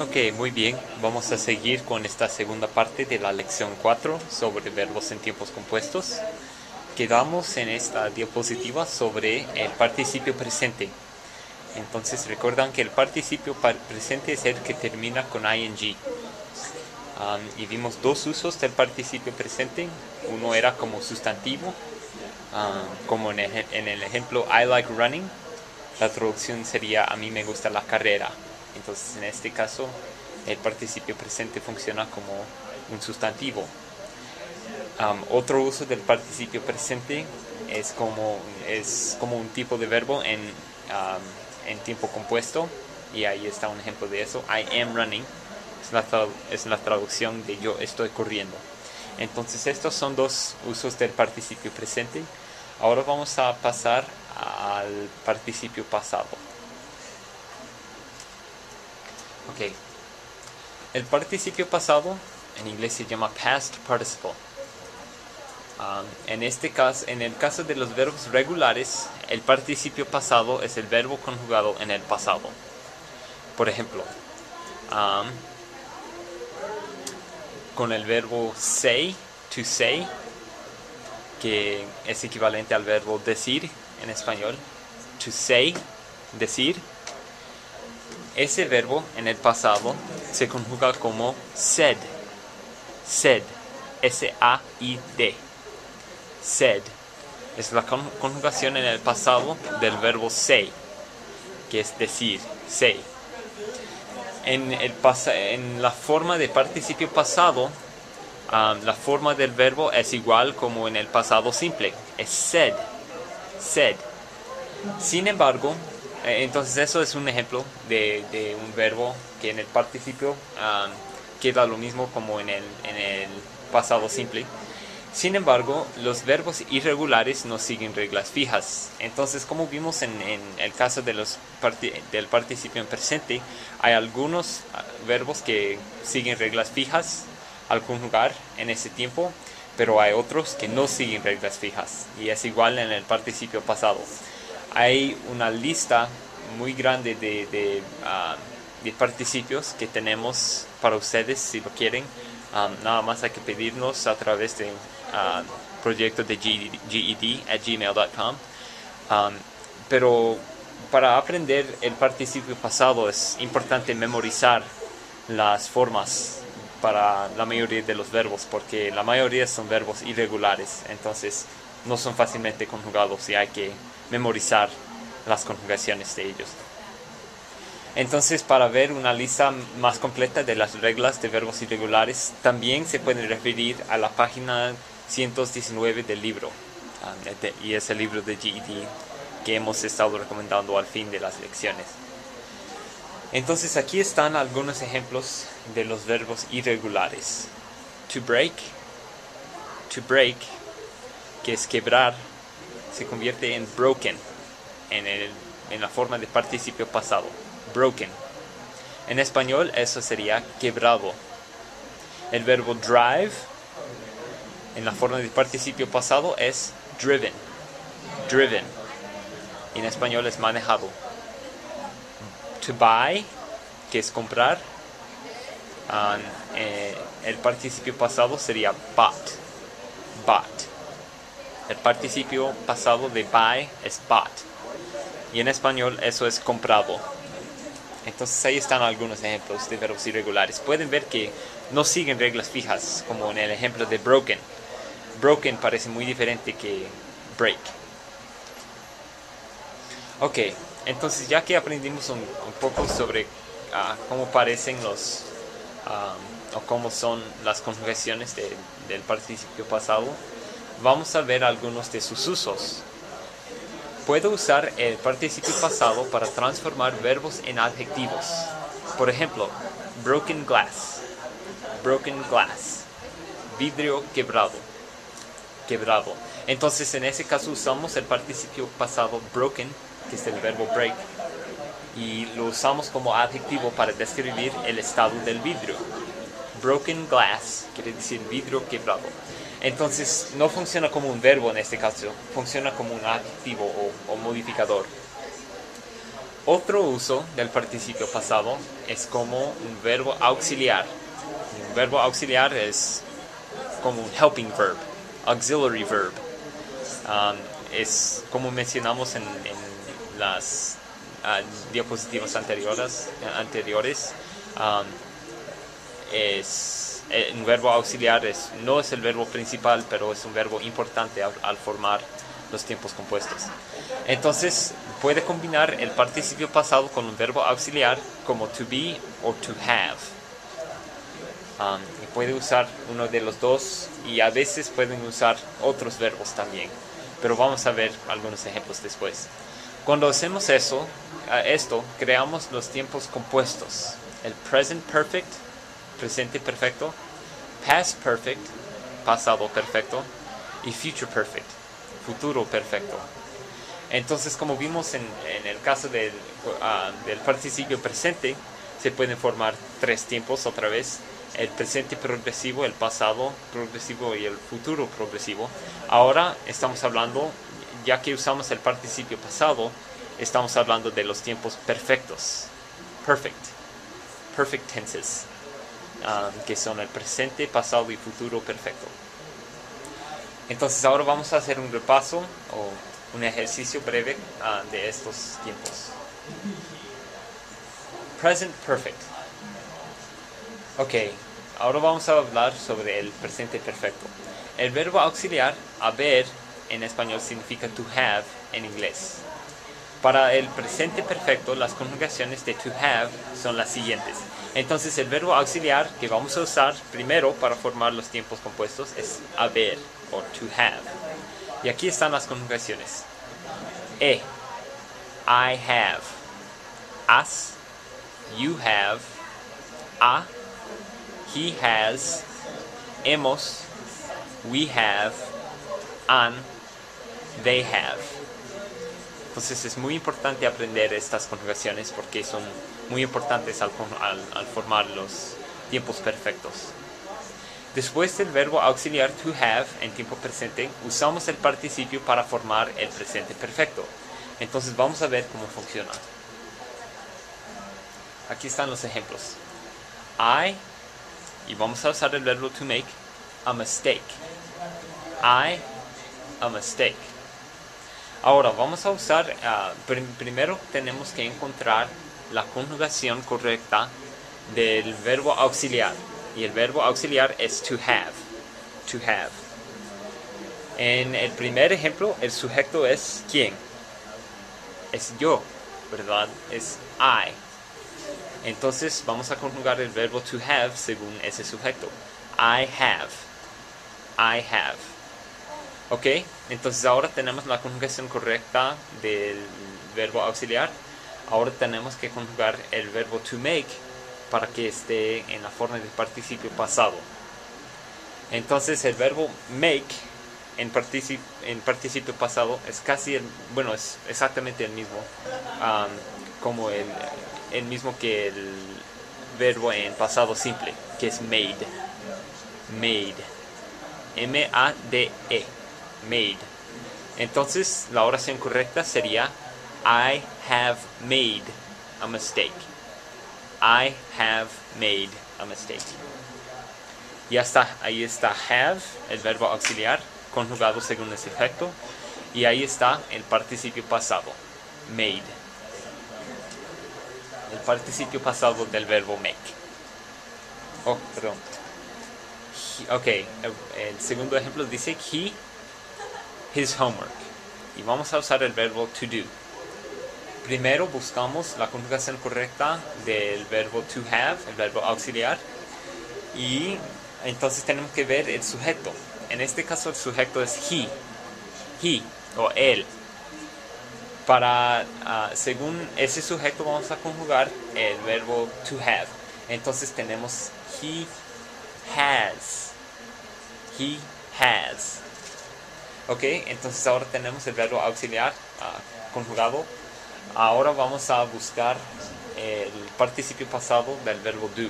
Ok, muy bien. Vamos a seguir con esta segunda parte de la lección 4 sobre verbos en tiempos compuestos. Quedamos en esta diapositiva sobre el participio presente. Entonces recuerdan que el participio presente es el que termina con ing. Y vimos dos usos del participio presente. Uno era como sustantivo, como en el ejemplo I like running. La traducción sería a mí me gusta la carrera. Entonces en este caso el participio presente funciona como un sustantivo. Otro uso del participio presente es como un tipo de verbo en tiempo compuesto, y ahí está un ejemplo de eso. I am running es la traducción de yo estoy corriendo. Entonces estos son dos usos del participio presente. Ahora vamos a pasar al participio pasado. Ok. El participio pasado en inglés se llama past participle. En el caso de los verbos regulares, el participio pasado es el verbo conjugado en el pasado. Por ejemplo, con el verbo say, to say, que es equivalente al verbo decir en español, to say, decir. Ese verbo en el pasado se conjuga como said, said, S-A-I-D, said. Es la conjugación en el pasado del verbo say, que es decir, say. En la forma de participio pasado, la forma del verbo es igual como en el pasado simple, es said, said. Sin embargo, entonces eso es un ejemplo de un verbo que en el participio queda lo mismo como en el pasado simple. Sin embargo, los verbos irregulares no siguen reglas fijas. Entonces, como vimos en el caso de del participio en presente, hay algunos verbos que siguen reglas fijas al conjugar en ese tiempo, pero hay otros que no siguen reglas fijas. Y es igual en el participio pasado. Hay una lista muy grande de participios que tenemos para ustedes si lo quieren. Nada más hay que pedirnos a través de proyecto de GED@gmail.com. Pero para aprender el participio pasado es importante memorizar las formas para la mayoría de los verbos, porque la mayoría son verbos irregulares, entonces no son fácilmente conjugados y hay que memorizar las conjugaciones de ellos. Entonces, para ver una lista más completa de las reglas de verbos irregulares, también se pueden referir a la página 119 del libro, y es el libro de GED que hemos estado recomendando al fin de las lecciones. Entonces aquí están algunos ejemplos de los verbos irregulares. To break, que es quebrar, se convierte en broken en la forma de participio pasado. Broken. En español eso sería quebrado. El verbo drive en la forma de participio pasado es driven. Driven. En español es manejado. To buy, que es comprar, el participio pasado sería bought. Bought. El participio pasado de buy es bought. Y en español eso es comprado. Entonces ahí están algunos ejemplos de verbos irregulares. Pueden ver que no siguen reglas fijas, como en el ejemplo de broken. Broken parece muy diferente que break. Ok, entonces ya que aprendimos un poco sobre cómo parecen o cómo son las conjugaciones del participio pasado, vamos a ver algunos de sus usos. Puedo usar el participio pasado para transformar verbos en adjetivos. Por ejemplo, broken glass. Broken glass. Vidrio quebrado. Quebrado. Entonces en ese caso usamos el participio pasado broken, que es el verbo break, y lo usamos como adjetivo para describir el estado del vidrio. Broken glass quiere decir vidrio quebrado. Entonces no funciona como un verbo en este caso, funciona como un adjetivo o modificador. Otro uso del participio pasado es como un verbo auxiliar. Un verbo auxiliar es como un helping verb, auxiliary verb. Es como mencionamos en las diapositivas anteriores. Un verbo auxiliar no es el verbo principal, pero es un verbo importante al formar los tiempos compuestos. Entonces puede combinar el participio pasado con un verbo auxiliar como to be o to have. Y puede usar uno de los dos y a veces pueden usar otros verbos también. Pero vamos a ver algunos ejemplos después. Cuando hacemos esto, creamos los tiempos compuestos. El present perfect, presente perfecto, past perfect, pasado perfecto, y future perfect, futuro perfecto. Entonces, como vimos en el caso del participio presente, se pueden formar tres tiempos otra vez: el presente progresivo, el pasado progresivo y el futuro progresivo. Ahora estamos hablando, ya que usamos el participio pasado, estamos hablando de los tiempos perfectos, perfect tenses, que son el presente, pasado y futuro perfecto. Entonces ahora vamos a hacer un repaso o un ejercicio breve de estos tiempos. Present perfect. Ok, ahora vamos a hablar sobre el presente perfecto. El verbo auxiliar, haber, en español significa to have en inglés. Para el presente perfecto, las conjugaciones de to have son las siguientes. Entonces, el verbo auxiliar que vamos a usar primero para formar los tiempos compuestos es haber o to have. Y aquí están las conjugaciones. I have. Has, you have. A, he has. Hemos, we have. An, they have. Entonces es muy importante aprender estas conjugaciones porque son muy importantes al formar los tiempos perfectos. Después del verbo auxiliar to have en tiempo presente, usamos el participio para formar el presente perfecto. Entonces vamos a ver cómo funciona. Aquí están los ejemplos. Y vamos a usar el verbo to make, a mistake. A mistake. Ahora vamos a usar, primero tenemos que encontrar la conjugación correcta del verbo auxiliar. Y el verbo auxiliar es to have. To have. En el primer ejemplo, el sujeto es ¿quién? Es yo, ¿verdad? Es I. Entonces vamos a conjugar el verbo to have según ese sujeto. I have. I have. Ok, entonces ahora tenemos la conjugación correcta del verbo auxiliar. Ahora tenemos que conjugar el verbo to make para que esté en la forma de participio pasado. Entonces el verbo make en participio pasado es es exactamente el mismo como el mismo que el verbo en pasado simple, que es made. Made. M-A-D-E. Made. Entonces la oración correcta sería I have made a mistake. I have made a mistake. Ya está, ahí está have, el verbo auxiliar, conjugado según el sujeto. Y ahí está el participio pasado, made. El participio pasado del verbo make. Oh, perdón. El segundo ejemplo dice his homework. Y vamos a usar el verbo to do. Primero buscamos la conjugación correcta del verbo to have, el verbo auxiliar. Y entonces tenemos que ver el sujeto. En este caso el sujeto es he o él. Según ese sujeto vamos a conjugar el verbo to have. Entonces tenemos he has. He has. Ok, entonces ahora tenemos el verbo auxiliar conjugado. Ahora vamos a buscar el participio pasado del verbo do.